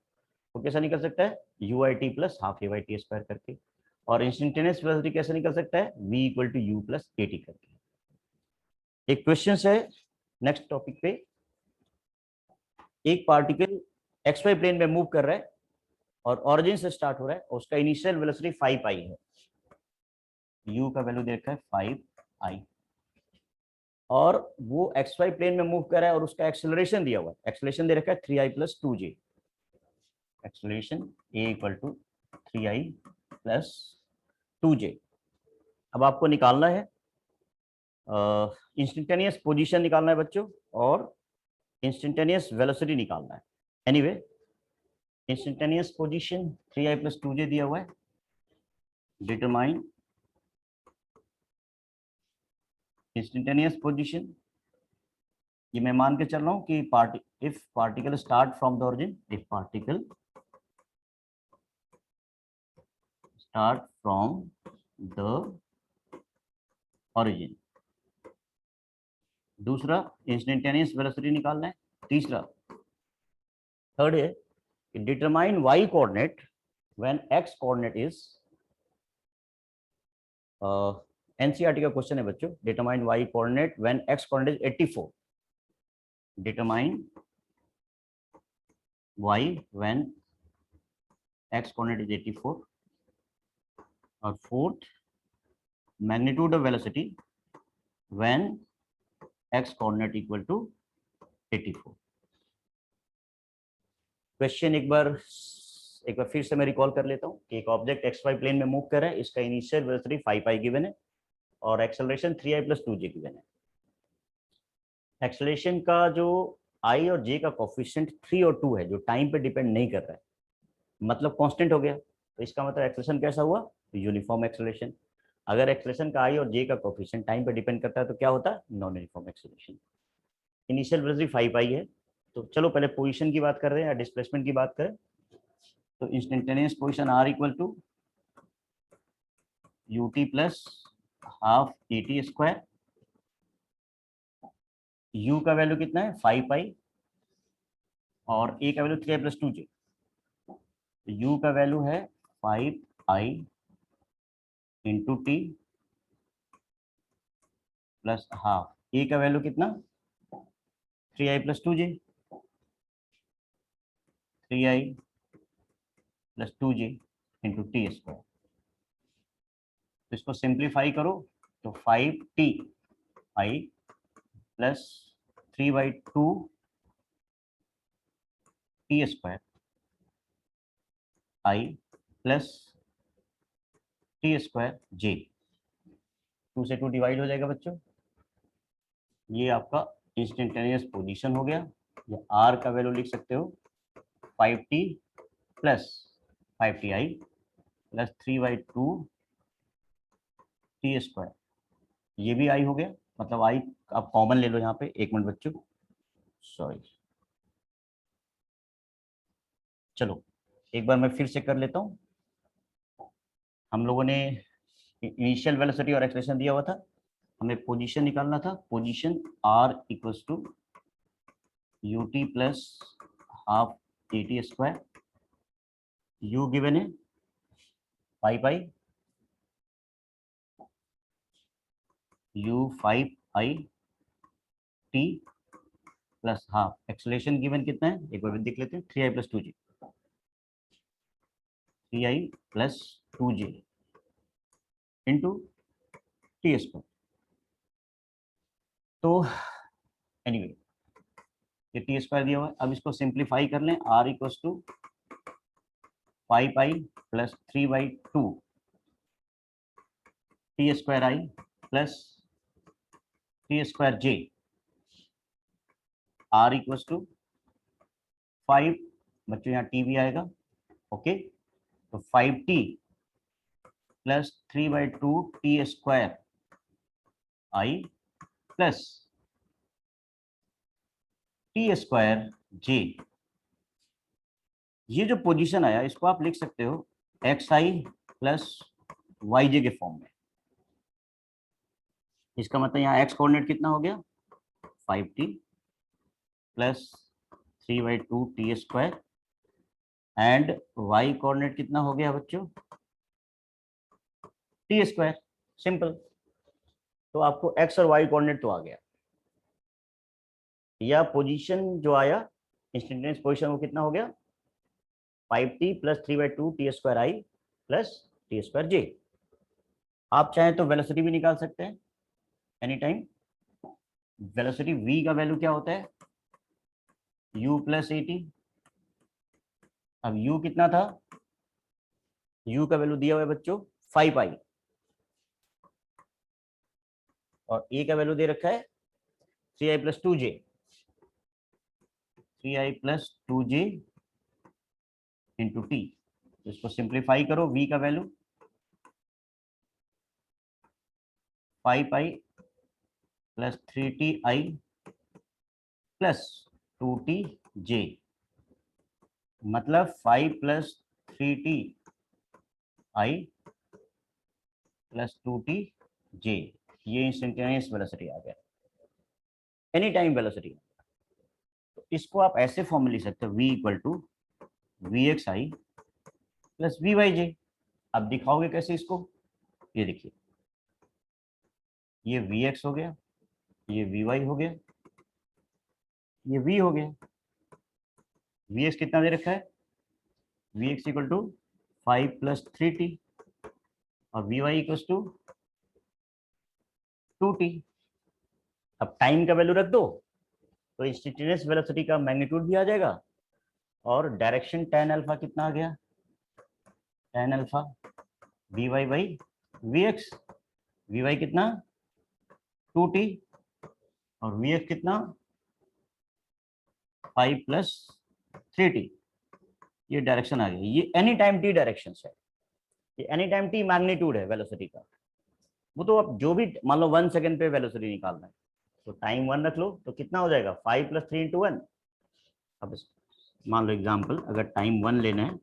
तो कैसा निकल सकता है, u i t plus half a y t square करके। और इंस्टेंटेनियस वेलोसिटी कैसे निकल सकता है, v equal to u plus a t करके। एक क्वेश्चन है नेक्स्ट टॉपिक पे, एक पार्टिकल एक्स वाई प्लेन में मूव कर रहा है और ऑरिजिन से स्टार्ट हो रहा है, उसका इनिशियल वेलोसिटी 5 आई है, u का वैल्यू दे रखा है 5 आई, और वो एक्स वाई प्लेन में मूव कर रहा है और उसका एक्सेलरेशन दिया हुआ है, एक्सेलरेशन दे रखा है 3 i plus 2 j, acceleration a equal to 3 i plus 2 j. अब आपको निकालना है इंस्टेंटेनियस पोजीशन निकालना है बच्चों, और इंस्टेंटेनियस वेलोसिटी निकालना है। Anyway instantaneous position 3 i plus 2 जे दिया हुआ है, डिटरमाइन इंस्टेंटेनियस पोजीशन। ये मैं मान के चल रहा हूं कि if particle start from the origin, if particle start from the origin. दूसरा इंस्टेंटेनियस वेलोसिटी निकालना है। तीसरा थर्ड है determine y coordinate when x coordinate is, NCERT का क्वेश्चन है बच्चों, determine y coordinate when x coordinate is 84, determine y when x coordinate is 84। और fourth magnitude of velocity when x coordinate equal to 84। Question एक बार फिर से मैं recall कर लेता हूँ कि एक ऑब्जेक्ट एक्स वाई प्लेन में मूव कर रहा है, इसका इनिशियल वेलोसिटी 5 आई गिवन है और acceleration 3 i plus 2 J given है। एक्सेलरेशन का जो आई और जे का कोफिशिएंट 3 और 2 है, जो टाइम पे डिपेंड नहीं कर रहा है, मतलब कांस्टेंट हो गया, तो इसका मतलब एक्सेलरेशन कैसा हुआ, यूनिफॉर्म एक्सेलरेशन। अगर एक्सेलरेशन का आई और जे का कोफिशिएंट टाइम पे डिपेंड करता है तो क्या होता है, non uniform acceleration. Initial velocity 5 आई है, तो चलो पहले पोजीशन की बात कर रहे हैं या डिस्प्लेसमेंट की बात करें, तो instantaneous position r equal to u t plus half a t square. u का वैल्यू कितना है 5 पाई और a का वैल्यू 3 प्लस 2 जे, तो u का वैल्यू है 5 i into t plus half, a का वैल्यू कितना 3 i plus 2 j, 3 i plus 2 j into t square. तो इसको सिंप्लीफाई करो तो 5 t i plus 3 by 2 t square i plus t square j, 2 से 2 डिवाइड हो जाएगा बच्चों। ये आपका इंस्टेंटेनियस पोजीशन हो गया, या आर का वैल्यू लिख सकते हो 5t plus 5ti plus 3/2 t square, ये भी आई हो गया, मतलब आई आप कॉमन ले लो यहाँ पे। एक मिनट बच्चों, सॉरी, चलो एक बार मैं फिर से कर लेता हूँ। हम लोगों ने इनिशियल वेलोसिटी और एक्सेलरेशन दिया हुआ था, हमें पोजीशन निकालना था। Position r equals to ut plus half at square, u given है पाई पाई u 5 i t plus half, acceleration given कितना है एक बार देख लेते हैं, 3i plus 2j, 3i plus 2j into t square. तो एनीवे ये टी स्क्वायर दिया हुआ है, अब इसको सिंप्लीफाई कर लें। r equals to 5i plus 3/2 t square i plus t square j, r equals to 5, बच्चों यहाँ t भी आएगा, ओके। तो 5t plus 3/2 t square i plus t square j। ये जो पोजीशन आया इसको आप लिख सकते हो xi प्लस yj के फॉर्म में। इसका मतलब यहाँ x कोऑर्डिनेट कितना हो गया 5t plus 3/2 t square, and y coordinate कितना हो गया बच्चों टी स्क्वायर, सिंपल। तो आपको x और y कोऑर्डिनेट तो आ गया, या पोजीशन जो आया इंस्टेंटेनियस पोजीशन वो कितना हो गया 5t plus 3/2 t square i plus t square j। आप चाहें तो वेलोसिटी भी निकाल सकते हैं एनी टाइम। वेलोसिटी v का वैल्यू क्या होता है u प्लस at। अब u कितना था, u का वैल्यू दिया हुआ है बच्चों 5i, और a का वैल्यू दे रखा है 3i plus 2j, 3i plus 2j into T. इसको सिंप्लीफाई करो, v का value 5i plus 3ti plus 2tj, मतलब 5 प्लस 3ti प्लस 2tj। ये इंस्टेंटेनियस वेलोसिटी आ गया, एनी टाइम वेलोसिटी। तो इसको आप ऐसे फॉर्म में लिख सकते हो v equal to vxi plus vyj। अब दिखाओगे कैसे इसको, ये देखिए ये vx हो गया, ये vy हो गया, ये v हो गया। vx कितना दे रखा है vx equal to 5 plus 3t और vy इक्वल टू 2t। अब टाइम का वैल्यू रख दो तो इंस्टेंटेनियस वेलोसिटी का मैग्नीट्यूड भी आ जाएगा, और डायरेक्शन tan अल्फा कितना आ गया tan alpha vy by vx, vy कितना 2t और vx कितना 5 प्लस 3t। ये डायरेक्शन आ गया, ये एनी टाइम t डायरेक्शन है, ये एनी टाइम t मैग्नीट्यूड है वेलोसिटी का। वो तो आप जो भी मान लो 1 सेकंड पे वेलोसिटी निकालना है तो टाइम 1 रख लो, तो कितना हो जाएगा 5 प्लस 3 इंटू 1। अब मान लो एग्जाम्पल अगर टाइम 1 लेना है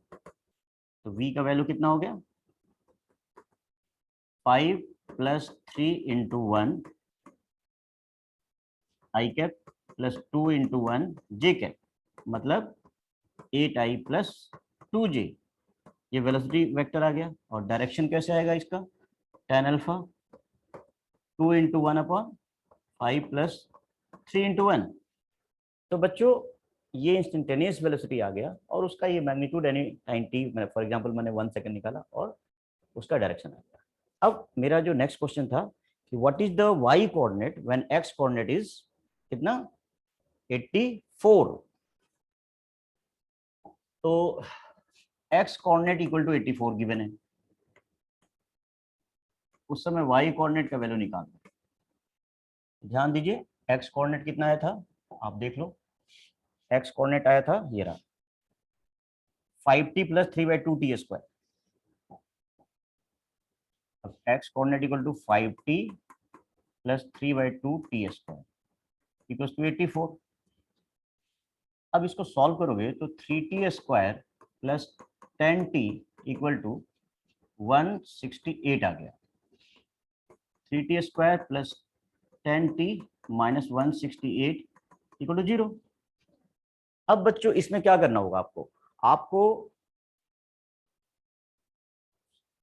तो v का वैल्यू कितना हो गया 5 प्लस 3 इंटू 1 आई कैप प्लस 2 इंटू 1 जे कैप, मतलब 8i प्लस 2j। ये वेलोसिटी वेक्टर आ गया, और डायरेक्शन कैसे आएगा इसका tan alpha 2 into 1 upon 5 plus 3 into 1। तो बच्चों ये इंस्टेंटेनियस वेलोसिटी आ गया, और उसका ये magnitude any time t, for example मैंने 1 सेकंड निकाला और उसका डायरेक्शन आ गया। अब मेरा जो नेक्स्ट क्वेश्चन था कि what is the y coordinate when x coordinate is कितना 84। तो x coordinate equal to 84 given है, उस समय y कोऑर्डिनेट का वैल्यू निकालना। ध्यान दीजिए x कोऑर्डिनेट कितना आया था, आप देख लो x कोऑर्डिनेट आया था ये रहा 5t प्लस 3/2 टी स्क्वायर। अब x coordinate equal to 5t plus 3/2 t square equal to 84। अब इसको सॉल्व करोगे तो 3t square plus 10t equal to 168 आ गया। 3t² plus 10t minus 168 equal to 0। अब बच्चों इसमें क्या करना होगा आपको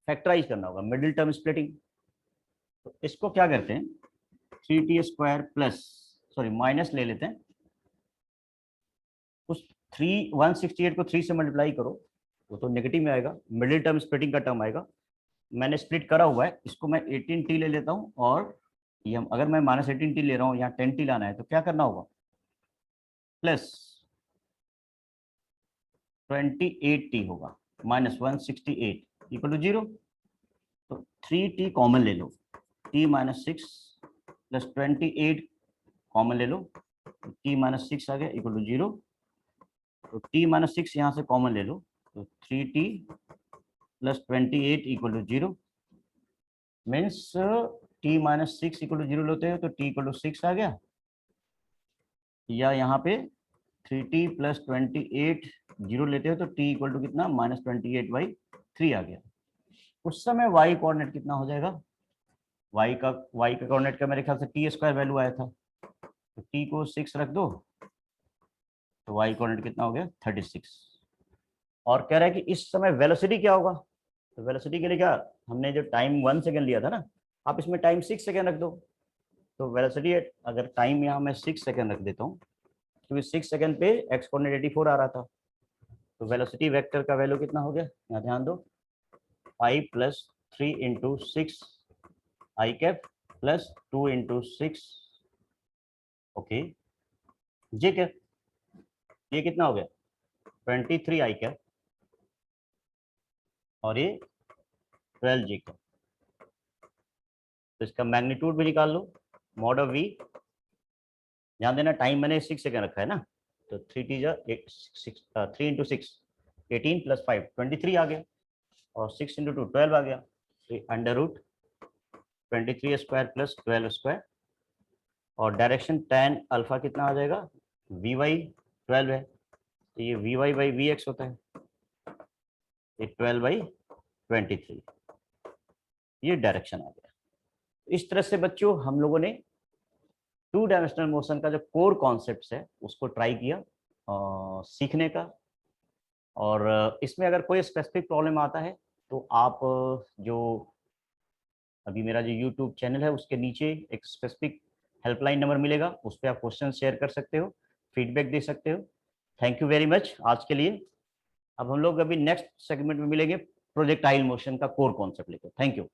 फैक्टराइज करना होगा, मिडिल टर्म स्प्लिटिंग। तो इसको क्या करते हैं, 3t² प्लस सॉरी माइनस ले लेते हैं, उस 168 को 3 से मल्टीप्लाई करो, वो तो नेगेटिव में आएगा, मिडिल टर्म स्प्लिटिंग का टर्म आएगा। मैंने स्प्लिट करा हुआ है, इसको मैं 18t ले लेता हूँ, और ये अगर मैं माइनस 18t ले रहा हूँ, यहाँ 10t लाना है, तो क्या करना होगा, प्लस 28t होगा माइनस 168 इक्वल टू 0। तो 3t कॉमन ले लो, t माइनस 6 प्लस 28 कॉमन ले लो, t माइनस 6 आ गया इक्वल टू 0। तो t माइनस 6 यहाँ से कॉमन ले लो, तो 3t plus 28 equal to 0 means t minus 6 equal to 0 लेते हो तो t इक्वल टू 6 आ गया, या यहाँ पे 3t प्लस 28 0 लेते हो तो t इक्वल टू कितना, माइनस 28/3 आ गया। उस समय y कोऑर्डिनेट कितना हो जाएगा, y का कोऑर्डिनेट का मेरे ख्याल से t² वैल्यू आया था, तो t को 6 रख दो, तो y कोऑर्डिनेट कितना हो गया 36। और कह रहा है कि इस समय वेलोसिटी क्या होगा, तो वेलोसिटी के लिए क्या, हमने जो टाइम 1 सेकेंड लिया था ना, आप इसमें टाइम 6 सेकेंड रख दो। तो वेलोसिटी अगर टाइम यहाँ मैं 6 सेकेंड रख देता हूँ, क्योंकि 6 सेकेंड पे x कोऑर्डिनेट 84 आ रहा था, तो वेलोसिटी वेक्टर का वैल्यू कितना हो गया, यहाँ ध्यान दो, 5 प्लस 3 इंटू 6 आई कैप प्लस 2 इंटू 6 ओके जे कैप, ये कितना हो गया 23 आई कैप, और ये 12 जे कैप। तो इसका मैग्नीट्यूड भी निकाल लो, मॉड ऑफ v, ध्यान देना टाइम मैंने 6 सेकेंड रखा है ना, तो 3 इंटू 6 18 प्लस 5 23 आ गया, और 6 इंटू 2 12 आ गया, तो अंडर रूट 23² प्लस 12², और डायरेक्शन tan अल्फा कितना आ जाएगा, vy 12 है, तो ये vy/vx होता है, ये 12/23, ये डायरेक्शन आ गया। इस तरह से बच्चों हम लोगों ने 2 डायमेंशनल मोशन का जो कोर कॉन्सेप्ट है उसको ट्राई किया सीखने का। और इसमें अगर कोई स्पेसिफिक प्रॉब्लम आता है तो आप जो अभी मेरा जो यूट्यूब चैनल है उसके नीचे एक स्पेसिफिक हेल्पलाइन नंबर मिलेगा, उस पर आप क्वेश्चन शेयर कर सकते हो, फीडबैक दे सकते हो। थैंक यू वेरी मच आज के लिए। अब हम लोग अभी नेक्स्ट सेगमेंट में मिलेंगे प्रोजेक्टाइल मोशन का कोर कॉन्सेप्ट लेकर। Thank you.